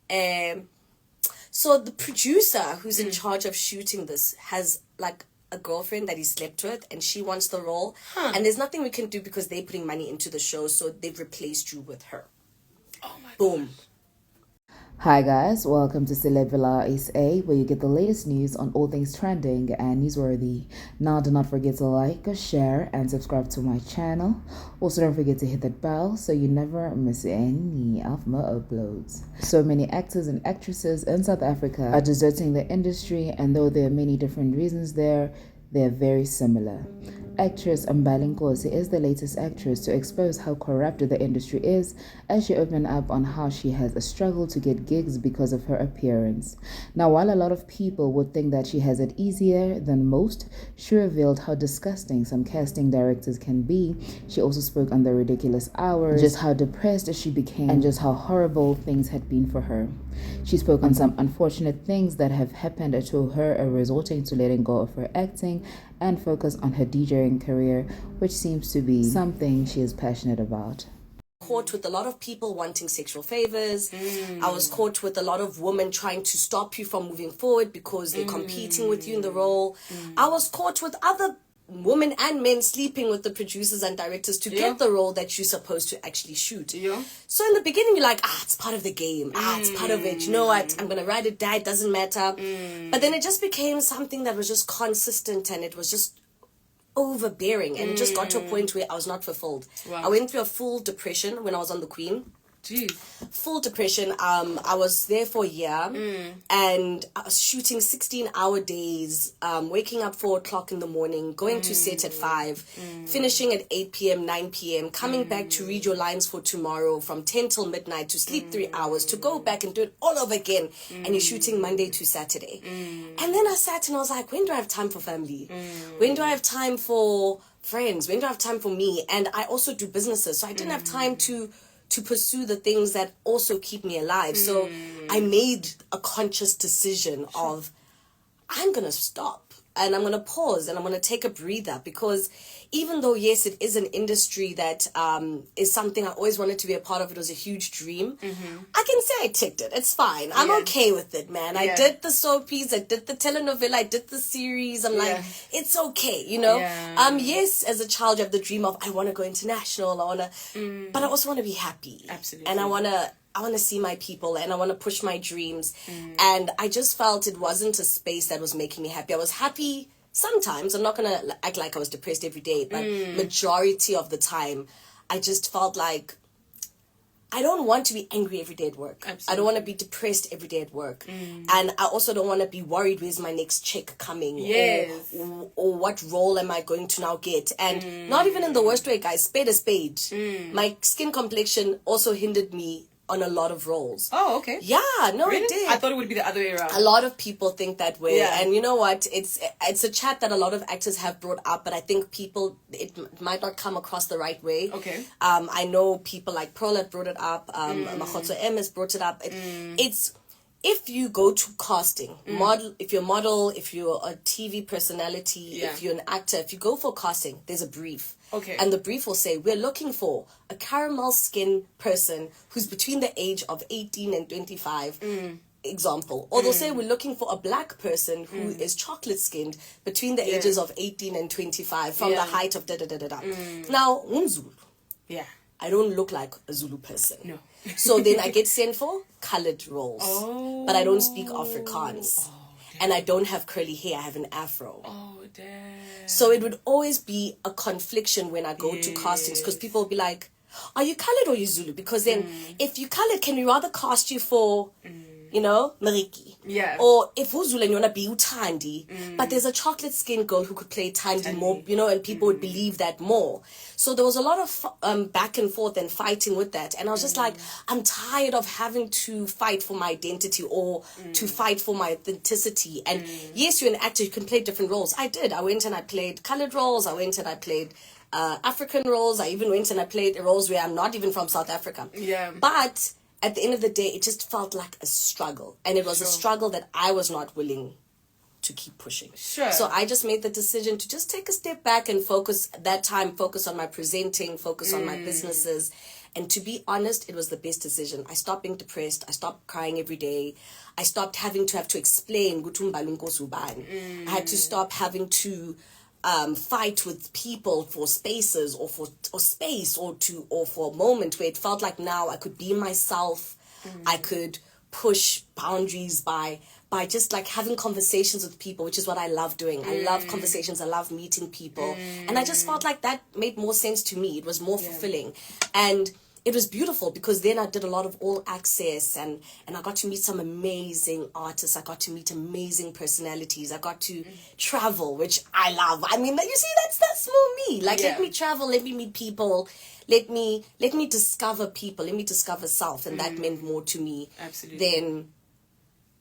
So the producer who's in charge of shooting this has like a girlfriend that he slept with, and she wants the role. And there's nothing we can do because they're putting money into the show, so they've replaced you with her. Oh my Boom. gosh. Hi guys, welcome to Celeb SA, where you get the latest news on all things trending and newsworthy. Now do not forget to like, share, and subscribe to my channel. Also don't forget to hit that bell so you never miss any of my uploads. So many actors and actresses in South Africa are deserting the industry, and though there are many different reasons there, they're very similar. Actress Mbali Nkosi is the latest actress to expose how corrupted the industry is, as she opened up on how she has a struggle to get gigs because of her appearance. Now, while a lot of people would think that she has it easier than most, she revealed how disgusting some casting directors can be. She also spoke on the ridiculous hours, just how depressed she became, and just how horrible things had been for her. She spoke on some unfortunate things that have happened to her, resorting to letting go of her acting and focus on her DJing career, which seems to be something she is passionate about. Caught with a lot of people wanting sexual favors. I was caught with a lot of women trying to stop you from moving forward because they're competing with you in the role. I was caught with other women and men sleeping with the producers and directors to get the role that you're supposed to actually shoot. So in the beginning, you're like, it's part of the game. It's part of it. You know what? I'm going to ride it, die. It doesn't matter. But then it just became something that was just consistent, and it was just overbearing, and it just got to a point where I was not fulfilled. I went through a full depression when I was on The Queen. Jeez. Full depression. I was there for a year, and I was shooting 16-hour days, waking up 4 o'clock in the morning, going to set at 5, finishing at 8 p.m., 9 p.m., coming back to read your lines for tomorrow from 10 till midnight, to sleep 3 hours, to go back and do it all over again. And you're shooting Monday to Saturday. And then I sat and I was like, when do I have time for family? When do I have time for friends? When do I have time for me? And I also do businesses, so I didn't have time to pursue the things that also keep me alive. So I made a conscious decision of, I'm going to stop, and I'm going to pause, and I'm going to take a breather, because even though, yes, it is an industry that is something I always wanted to be a part of, it was a huge dream, I can say I ticked it. It's fine. I'm okay with it, man. I did the soapies, I did the telenovela, I did the series. I'm like, it's okay, you know? Yes, as a child, you have the dream of, I want to go international, I want to, but I also want to be happy. Absolutely. And I want to see my people, and I want to push my dreams. And I just felt it wasn't a space that was making me happy. I was happy sometimes. I'm not going to act like I was depressed every day, but majority of the time, I just felt like I don't want to be angry every day at work. Absolutely. I don't want to be depressed every day at work. And I also don't want to be worried, where's my next check coming? Yes. Or what role am I going to now get? And not even in the worst way, guys. Spade a spade. My skin complexion also hindered me on a lot of roles. Oh, okay. Yeah, no, Really? it did. I thought it would be the other way around. A lot of people think that way. Yeah. And you know what? It's a chat that a lot of actors have brought up, but I think it might not come across the right way. Okay. I know people like Pearl have brought it up. Makhotso M has brought it up. It's, if you go to casting, if you're a model, if you're a TV personality, if you're an actor, if you go for casting, there's a brief. Okay. And the brief will say, we're looking for a caramel skin person who's between the age of 18 and 25. Example. Or they'll say, we're looking for a black person who is chocolate skinned between the ages of 18 and 25 from the height of da-da-da-da-da. Now, Zulu. Yeah. I don't look like a Zulu person. No. So then I get sent for colored roles. But I don't speak Afrikaans. And I don't have curly hair. I have an afro. Oh, damn. So it would always be a confliction when I go to castings, because people will be like, are you colored or you Zulu? Because then if you colored, can we rather cast you for, you know, Mariki? Yeah. Or if Zulu and you want to be Utandi, but there's a chocolate skinned girl who could play Tandi more, you know, and people would believe that more. So there was a lot of back and forth and fighting with that. And I was just like, I'm tired of having to fight for my identity or to fight for my authenticity. And yes, you're an actor, you can play different roles. I did. I went and I played colored roles. I went and I played African roles. I even went and I played roles where I'm not even from South Africa. Yeah. But at the end of the day, it just felt like a struggle. And it was a struggle that I was not willing to keep pushing. Sure. So I just made the decision to just take a step back and focus on my presenting, focus on my businesses, And to be honest, it was the best decision. I stopped being depressed. I stopped crying every day. I stopped having to explain Mbali Nkosi ubani. I had to stop having to fight with people for spaces or space or for a moment where it felt like now I could be myself. I could push boundaries by just like having conversations with people, which is what I love doing. I love conversations. I love meeting people. And I just felt like that made more sense to me. It was more fulfilling. And it was beautiful because then I did a lot of all access and I got to meet some amazing artists. I got to meet amazing personalities. I got to travel, which I love. I mean, you see, that's more me. Like, let me travel, let me meet people. Let me discover people. Let me discover self. And that meant more to me than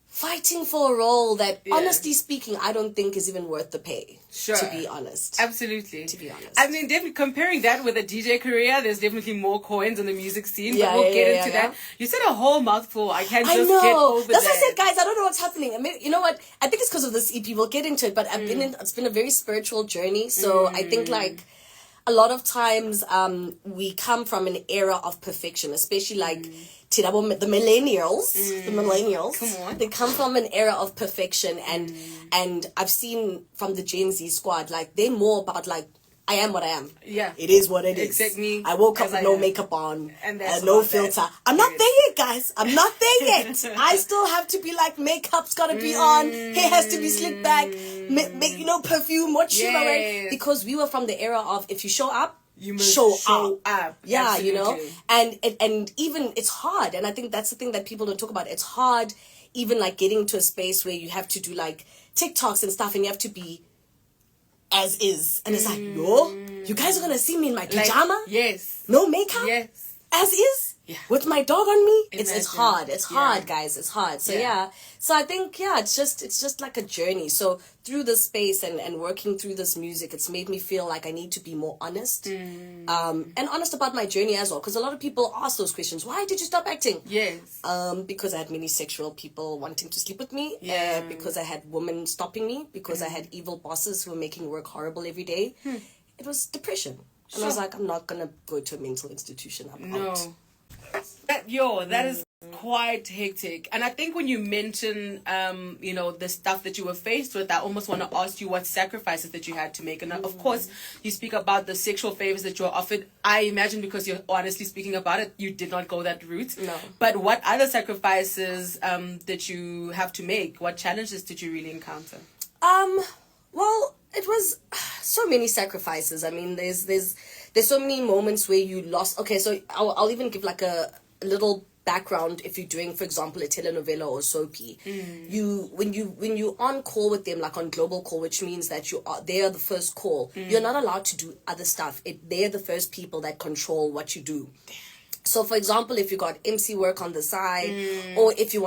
fighting for a role that, honestly speaking, I don't think is even worth the pay. Sure. To be honest. Absolutely. To be honest. I mean, definitely comparing that with a DJ career, there's definitely more coins on the music scene, but we'll get into that. You said a whole mouthful. I can't just get over that. That's what I said, guys. I don't know what's happening. I mean, you know what? I think it's because of this EP. We'll get into it, but it's been a very spiritual journey. So I think like a lot of times we come from an era of perfection, especially like the millennials. Come on. They come from an era of perfection, and I've seen from the Gen Z squad, like they're more about like, I am what I am. Yeah. It is what it is. Accept me. I woke up with no makeup on and no filter. I'm not there yet, guys. I'm not there yet. I still have to be like, makeup's got to be on. Hair has to be slicked back. Perfume. What should I wear? Because we were from the era of, if you show up, you must show up. Yeah, Absolutely. and even it's hard. And I think that's the thing that people don't talk about. It's hard even like getting to a space where you have to do like TikToks and stuff and you have to be as is, and it's like, yo, you guys are gonna see me in my pajama, no makeup, as is, with my dog on me. It's hard. It's hard, guys. It's hard. So so I think it's just like a journey. So through this space and working through this music, it's made me feel like I need to be more honest, and honest about my journey as well. Because a lot of people ask those questions. Why did you stop acting? Because I had many sexual people wanting to sleep with me. Because I had women stopping me. Because I had evil bosses who were making work horrible every day. It was depression. And I was like, I'm not gonna go to a mental institution. I'm out. That is quite hectic. And I think when you mention the stuff that you were faced with, I almost want to ask you what sacrifices that you had to make. And of course you speak about the sexual favors that you were offered. I imagine because you're honestly speaking about it, you did not go that route. No. But what other sacrifices did you have to make? What challenges did you really encounter? Well, it was so many sacrifices. I mean, there's so many moments where you lost. Okay, so I'll even give like a little background. If you're doing, for example, a telenovela or soapy, when you on call with them, like on global call, which means that they are the first call. You're not allowed to do other stuff. They're the first people that control what you do. So, for example, if you got MC work on the side, or if you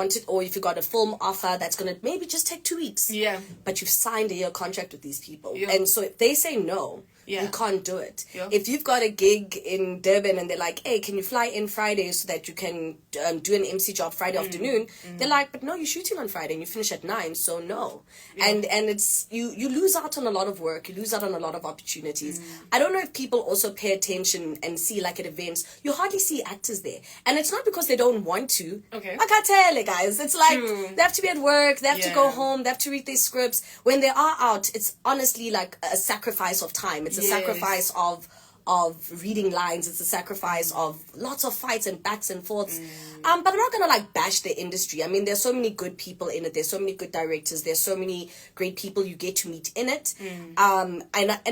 got a film offer that's going to maybe just take 2 weeks. But you've signed a year contract with these people. And so if they say no, you can't do it. If you've got a gig in Durban and they're like, hey, can you fly in Friday so that you can do an MC job Friday afternoon? They're like, but no, you're shooting on Friday and you finish at 9, so no. And it's you lose out on a lot of work. You lose out on a lot of opportunities. I don't know if people also pay attention and see, like at events, you hardly see actors there. And it's not because they don't want to. Okay. I can't tell you guys. It's like they have to be at work, they have to go home, they have to read their scripts. When they are out, it's honestly like a sacrifice of time. It's a sacrifice of reading lines. It's a sacrifice of lots of fights and backs and forths. But I'm not gonna like bash the industry. I mean, there's so many good people in it. There's so many good directors. There's so many great people you get to meet in it. And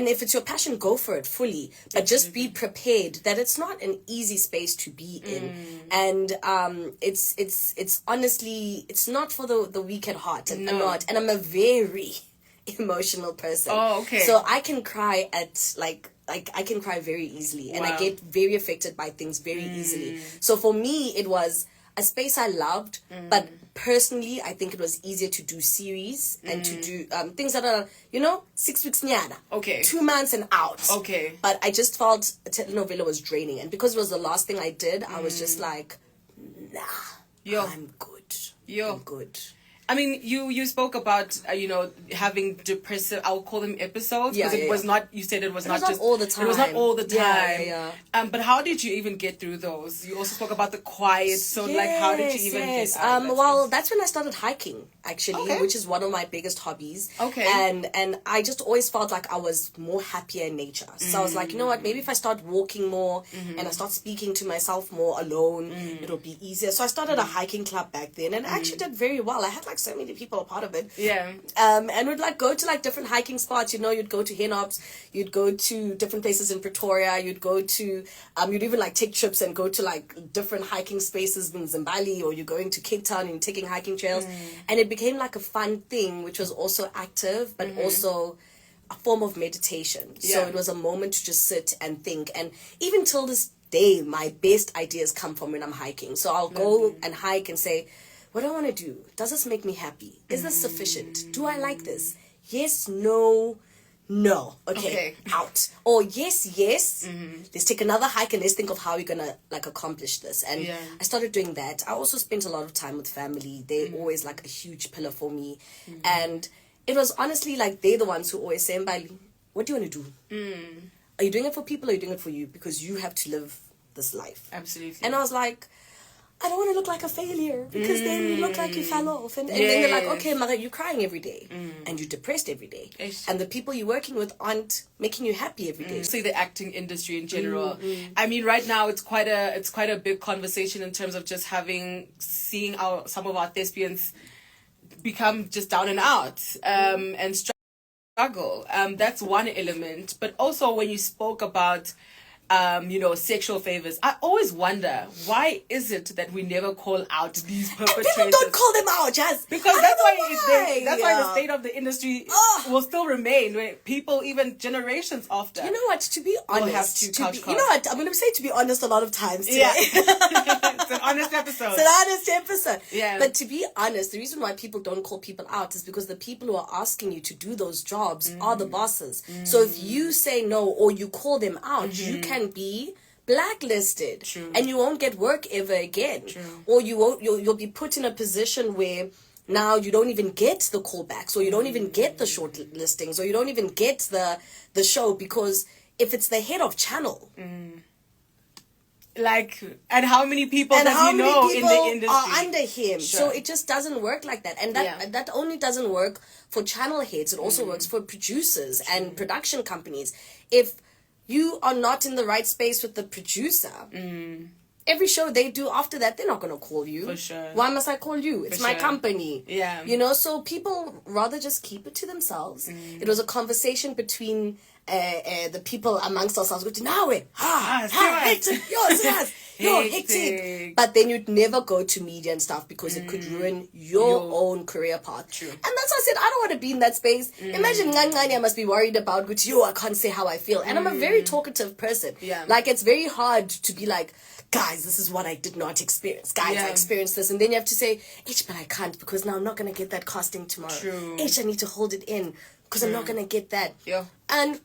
if it's your passion, go for it fully. But just be prepared that it's not an easy space to be in. And it's honestly, it's not for the weak at heart. And I'm a very emotional person. So I can cry at I can cry very easily, and I get very affected by things very easily. So for me, it was a space I loved, but personally, I think it was easier to do series and to do things that are, 6 weeks nyana. 2 months and out. But I just felt a telenovela was draining, and because it was the last thing I did, I was just like, nah, I'm good. I'm good. I mean, you spoke about having depressive, I'll call them episodes, because it was not. You said it was not just all the time. It was not all the time. Yeah. But how did you even get through those? You also spoke about the quiet. So like, how did you even get out of that space? That's when I started hiking, actually, which is one of my biggest hobbies. Okay. And I just always felt like I was more happier in nature. So I was like, you know what? Maybe if I start walking more and I start speaking to myself more alone, it'll be easier. So I started a hiking club back then, and I actually did very well. I had like so many people a part of it. Yeah. And we'd like go to like different hiking spots. You'd go to Henops, you'd go to different places in Pretoria, you'd go to you'd even like take trips and go to like different hiking spaces in Mbali, or you're going to Cape Town and taking hiking trails. And it became like a fun thing, which was also active, but also a form of meditation. So it was a moment to just sit and think. And even till this day, my best ideas come from when I'm hiking. So I'll go and hike and say, what do I want to do? Does this make me happy? Is this sufficient? Do I like this? Yes, no, okay. Out. Or yes, let's take another hike and let's think of how we're gonna like accomplish this. And I started doing that. I also spent a lot of time with family. They're always like a huge pillar for me. And it was honestly like they're the ones who always say, Mbali, what do you want to do? Are you doing it for people, or are you doing it for you? Because you have to live this life. Absolutely. And I was like, I don't want to look like a failure, because then you look like you fell off. And then they're like, okay, mother, you're crying every day and you're depressed every day. And the people you're working with aren't making you happy every day. Say the acting industry in general. I mean, right now it's quite a big conversation in terms of just seeing some of our thespians become just down and out and struggle. That's one element. But also when you spoke about sexual favors, I always wonder, why is it that we never call out these perpetrators? And people don't call them out, Jazz. Because that's why the state of the industry will still remain, where people, even generations after. You know what? To be honest, you know what? I'm going to say to be honest a lot of times today. Yeah. It's an honest episode. It's an honest episode. Yeah. But to be honest, the reason why people don't call people out is because the people who are asking you to do those jobs are the bosses. So if you say no, or you call them out, you can be blacklisted. True. And you won't get work ever again. True. Or you'll be put in a position where now you don't even get the callbacks, or you don't even get the short listings, or you don't even get the show, because if it's the head of channel, like, and how many people does he know in the industry are under him? Sure. So it just doesn't work like that. And that only doesn't work for channel heads. It also works for producers and production companies. If you are not in the right space with the producer, every show they do after that, they're not going to call you. For sure. Why must I call you? It's my company. Yeah. So people rather just keep it to themselves. It was a conversation between the people amongst ourselves. Hectic. But then you'd never go to media and stuff, because it could ruin your own career path. True. And that's why I said I don't want to be in that space. Imagine I must be worried about I can't say how I feel. And I'm a very talkative person. Yeah. Like, it's very hard to be like, guys, this is what I did not experience. Guys, I experienced this. And then you have to say, but I can't, because now I'm not going to get that casting tomorrow. True. I need to hold it in, because I'm not going to get that. Yeah. And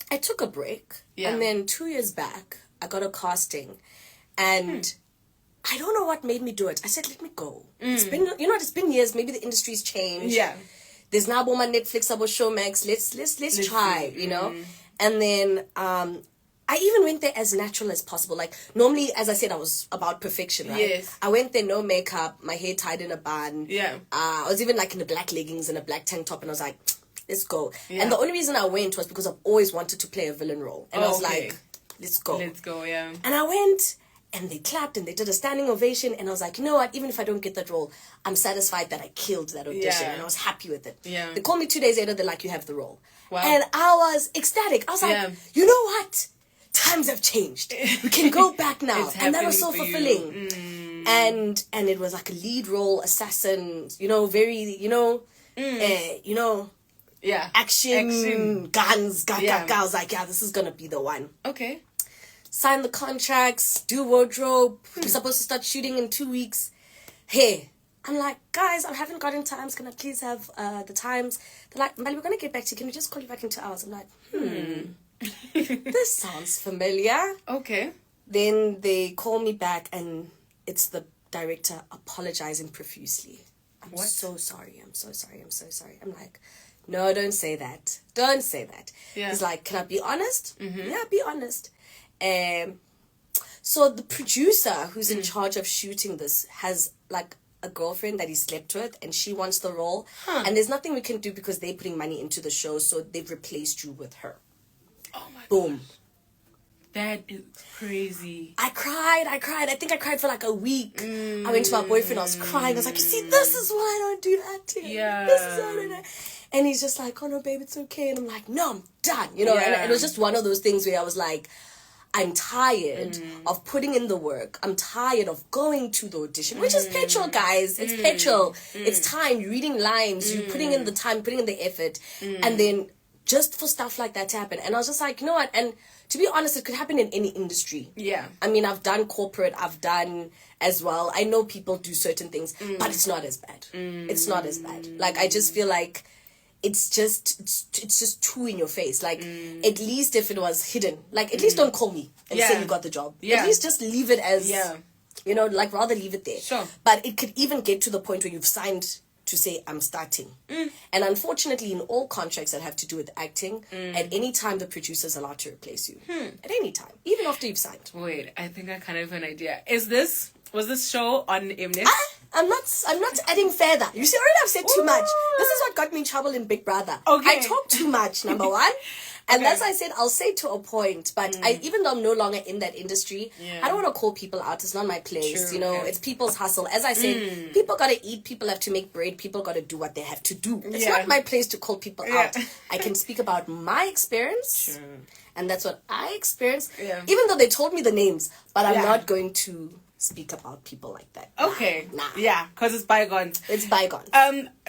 I took a break. Yeah. And then 2 years back, I got a casting. And I don't know what made me do it. I said, let me go. It's been, it's been years. Maybe the industry's changed. Yeah. There's now more Netflix, about Showmax. Let's try, And then I even went there as natural as possible. Like, normally, as I said, I was about perfection, right? Yes. I went there, no makeup, my hair tied in a bun. Yeah. I was even like in the black leggings and a black tank top, and I was like, let's go. Yeah. And the only reason I went was because I've always wanted to play a villain role. And I was like, let's go. Let's go, yeah. And I went, and they clapped, and they did a standing ovation, and I was like, you know what, even if I don't get that role, I'm satisfied that I killed that audition, and I was happy with it. Yeah. They called me 2 days later, they're like, you have the role. Wow. And I was ecstatic. I was like, you know what? Times have changed. We can go back now. And that was so fulfilling. And it was like a lead role, assassin, very, yeah, action. Guns, I was like, this is going to be the one. Okay. Sign the contracts, do wardrobe. We're supposed to start shooting in 2 weeks. Hey, I'm like, guys, I haven't gotten times. Can I please have the times? They're like, Mbali, we're going to get back to you. Can we just call you back in 2 hours? I'm like, this sounds familiar. Okay. Then they call me back, and it's the director apologizing profusely. I'm so sorry. I'm so sorry. I'm like, no, don't say that. Don't say that. Yeah. He's like, can I be honest? Yeah, be honest. So the producer who's in charge of shooting this has like a girlfriend that he slept with, and she wants the role. And there's nothing we can do because they're putting money into the show, so they've replaced you with her. Oh my Boom. gosh. That is crazy. I cried. I think I cried for like a week. I went to my boyfriend. I was crying. I was like, you see, this is why I don't do acting. Yeah. This is why I don't do. And he's just like, oh no, babe, it's okay. And I'm like, no, I'm done. You know, and it was just one of those things where I was like, I'm tired of putting in the work. I'm tired of going to the audition, which is petrol, guys. It's petrol. It's time. You're reading lines. You're putting in the time, putting in the effort. And then just for stuff like that to happen. And I was just like, you know what? And to be honest, it could happen in any industry. Yeah. I mean, I've done corporate. I've done as well. I know people do certain things, but it's not as bad. It's not as bad. Like, I just feel like it's just too in your face. Like, at least if it was hidden, like, at least don't call me and say you got the job. Yeah. At least just leave it as, you know, like, rather leave it there. Sure. But it could even get to the point where you've signed to say, I'm starting. And unfortunately, in all contracts that have to do with acting, at any time, the producer is allowed to replace you. At any time, even after you've signed. Wait, I think I kind of have an idea. Was this show on Mnet? I'm not adding further. You see, already I've said too much. This is what got me in trouble in Big Brother. Okay. I talk too much, number one. And that's why I said I'll say to a point, but even though I'm no longer in that industry, I don't want to call people out. It's not my place. True, you know, it's people's hustle. As I said, people gotta eat, people have to make bread, people gotta do what they have to do. It's not my place to call people out. I can speak about my experience. And that's what I experienced. Even though they told me the names, but I'm not going to speak about people like that. Okay. Nah. Yeah, because it's bygones. It's bygones.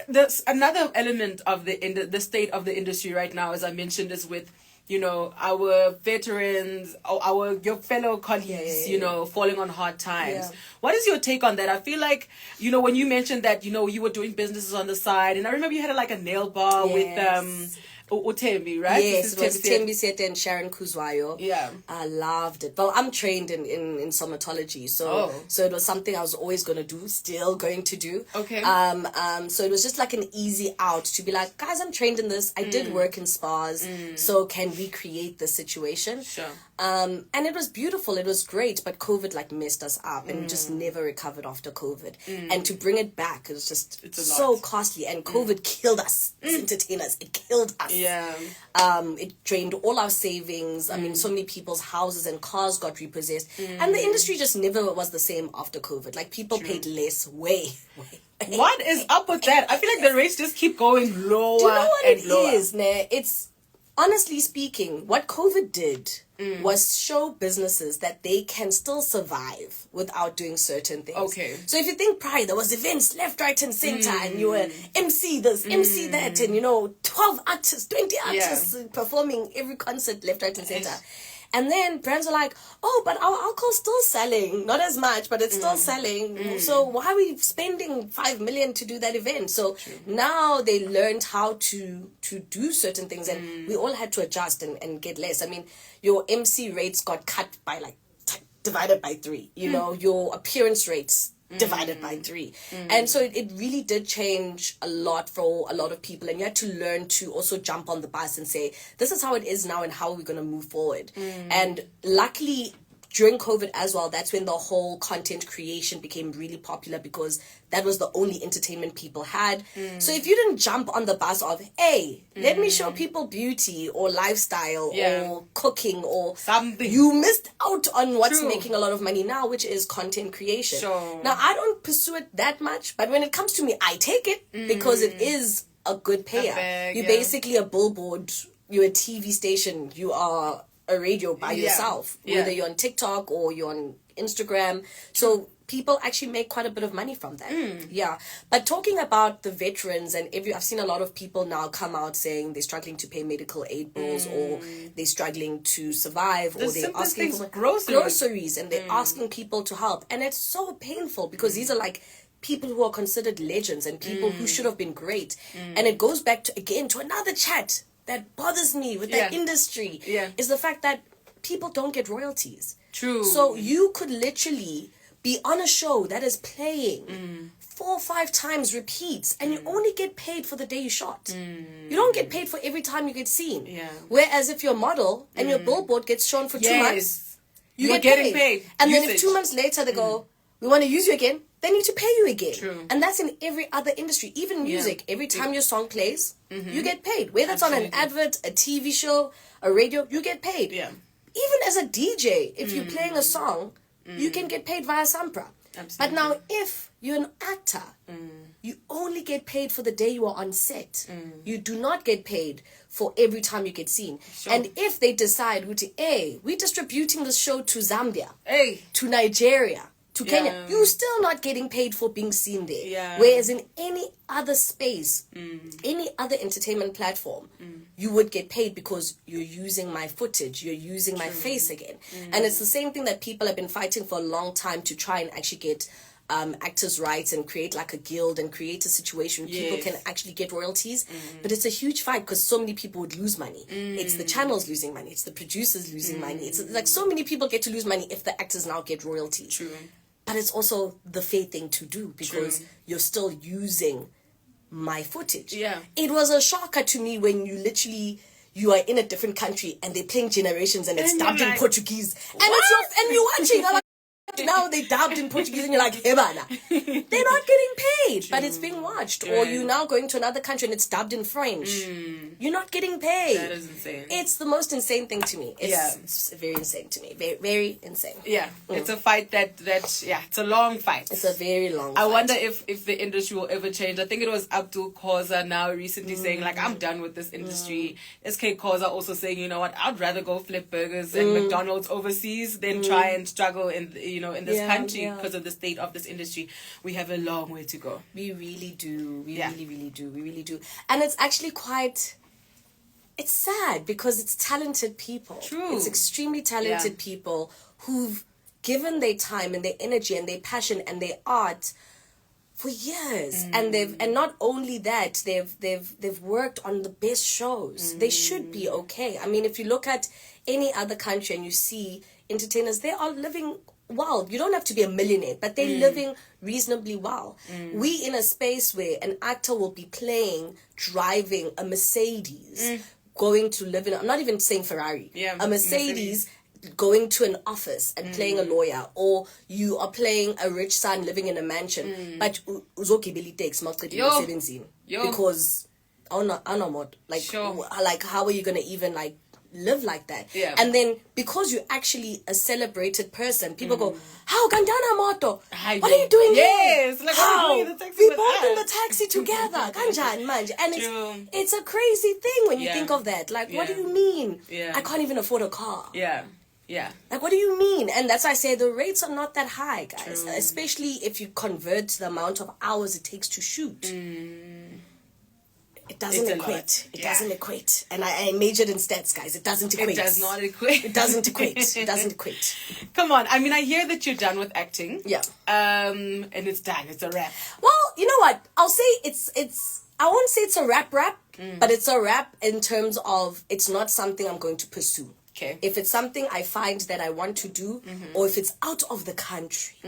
There's another element of the state of the industry right now, as I mentioned, is with, you know, our veterans, your fellow colleagues, you know, falling on hard times. What is your take on that? I feel like, you know, when you mentioned that, you know, you were doing businesses on the side, and I remember you had like a nail bar with Utembi, right? Yes, it was Tembi Sete and Sharon Kuzwayo. Yeah. I loved it. Well, I'm trained in somatology, so it was something I was always going to do, still going to do. Okay. So it was just like an easy out to be like, guys, I'm trained in this. I did work in spas, so can we create this situation? Sure. And it was beautiful. It was great, but COVID like messed us up, and we just never recovered after COVID. And to bring it back, it was just so costly. And COVID killed us as entertainers. It killed us. Yeah. It drained all our savings. I mean, so many people's houses and cars got repossessed, and the industry just never was the same after COVID. Like, people paid less, way. What is up with that? I feel like the rates just keep going lower. Do you know what and it lower. is, ne? It's, honestly speaking, what COVID did was show businesses that they can still survive without doing certain things. Okay. So if you think prior, there was events left, right, and center, and you were MC this, MC that, and, you know, 12 artists, 20 artists performing every concert left, right, and center. And then brands are like, oh, but our alcohol's still selling. Not as much, but it's still selling. So why are we spending 5 million to do that event? So now they learned how to do certain things, and we all had to adjust and get less. I mean, your MC rates got cut by like divided by 3. You know, your appearance rates divided by 3. And so it really did change a lot for a lot of people, and you had to learn to also jump on the bus and say, this is how it is now and how we're going to move forward. And luckily during COVID as well, that's when the whole content creation became really popular, because that was the only entertainment people had. So if you didn't jump on the bus of, hey, let me show people beauty or lifestyle or cooking or something, you missed out on what's making a lot of money now, which is content creation. Now, I don't pursue it that much, but when it comes to me, I take it because it is a good payer. You're basically a billboard, you're a TV station, you are a radio by yourself, whether you're on TikTok or you're on Instagram. So people actually make quite a bit of money from that. But talking about the veterans, and I've seen a lot of people now come out saying they're struggling to pay medical aid bills, or they're struggling to survive, or they're asking for groceries, and they're asking people to help. And it's so painful, because these are like people who are considered legends and people who should have been great. And it goes back to another chat that bothers me with that industry, is the fact that people don't get royalties. True. So you could literally be on a show that is playing 4 or 5 times repeats, and you only get paid for the day you shot. You don't get paid for every time you get seen. Yeah. Whereas if you're a model and your billboard gets shown for 2 months, you're getting paid. And then if 2 months later they go, we want to use you again, they need to pay you again. True. And that's in every other industry, even music. Every time your song plays, you get paid. Whether it's on an advert, a TV show, a radio, you get paid. Yeah. Even as a DJ, if you're playing a song, you can get paid via Sampra. Absolutely. But now if you're an actor, you only get paid for the day you are on set. You do not get paid for every time you get seen. Sure. And if they decide, hey, we're distributing the show to Zambia, Hey. to Nigeria, to Kenya, Yeah. you're still not getting paid for being seen there. Yeah. Whereas in any other space, any other entertainment platform, you would get paid because you're using my footage, you're using my face again. And it's the same thing that people have been fighting for a long time to try and actually get actors' rights and create like a guild and create a situation where people can actually get royalties. But it's a huge fight because so many people would lose money. It's the channels losing money. It's the producers losing money. It's like so many people get to lose money if the actors now get royalties. True. But it's also the fair thing to do because you're still using my footage. Yeah. It was a shocker to me when you are in a different country and they're playing Generations and it's And dubbed you're in like, Portuguese. And you're watching. I'm like, now they dubbed in Portuguese and you're like, hey, bana. They're not getting paid, but it's being watched. Or you're now going to another country and it's dubbed in French. You're not getting paid. That is insane. It's the most insane thing to me. It's very insane to me. Very, very insane. Yeah. It's a fight that it's a long fight. It's a very long I fight. wonder if the industry will ever change. I think it was Abdul Koza now recently saying, like, I'm done with this industry. SK Koza also saying, you know what, I'd rather go flip burgers and McDonald's overseas than try and struggle in this country because of the state of this industry. We have a long way to go. We really do. We really do. And it's actually it's sad because it's talented people. True. It's extremely talented people who've given their time and their energy and their passion and their art for years. And not only that, they've worked on the best shows. They should be okay. I mean, if you look at any other country and you see entertainers, they are living well. You don't have to be a millionaire, but they're living reasonably well. We in a space where an actor will be driving a Mercedes, going to live in, I'm not even saying Ferrari, a Mercedes, going to an office and playing a lawyer, or you are playing a rich son living in a mansion, but uzogibeli takes because like how are you gonna even like live like that? And then because you're actually a celebrated person, people go, how Gandana Moto? What are you doing here? Like, how? we both in the taxi together. Ganjan manje. And it's a crazy thing when you think of that. Like, what do you mean? I can't even afford a car. Like, what do you mean? And that's why I say the rates are not that high, guys. Especially if you convert the amount of hours it takes to shoot. It doesn't equate. It doesn't equate. And I majored in stats, guys. It doesn't equate. It does not equate. It doesn't equate. It doesn't equate. Come on. I mean, I hear that you're done with acting. Yeah. And it's done. It's a wrap. Well, you know what? I'll say I won't say it's a rap, but it's a rap in terms of it's not something I'm going to pursue. Okay. If it's something I find that I want to do, or if it's out of the country,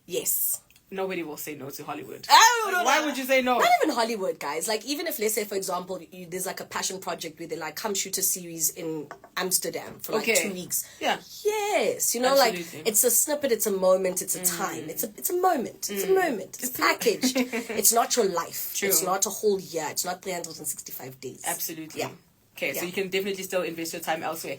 yes. Nobody will say no to Hollywood. Like, why would you say no? Not even Hollywood, guys. Like, even if, let's say, for example, there's like a passion project where they like come shoot a series in Amsterdam for like 2 weeks. Yeah. Yes. You know, Absolutely. like, it's a snippet, it's a moment, it's a time. It's a moment. It's a moment. It's packaged. It's not your life. True. It's not a whole year. It's not 365 days. Absolutely. Yeah. Okay, so you can definitely still invest your time elsewhere.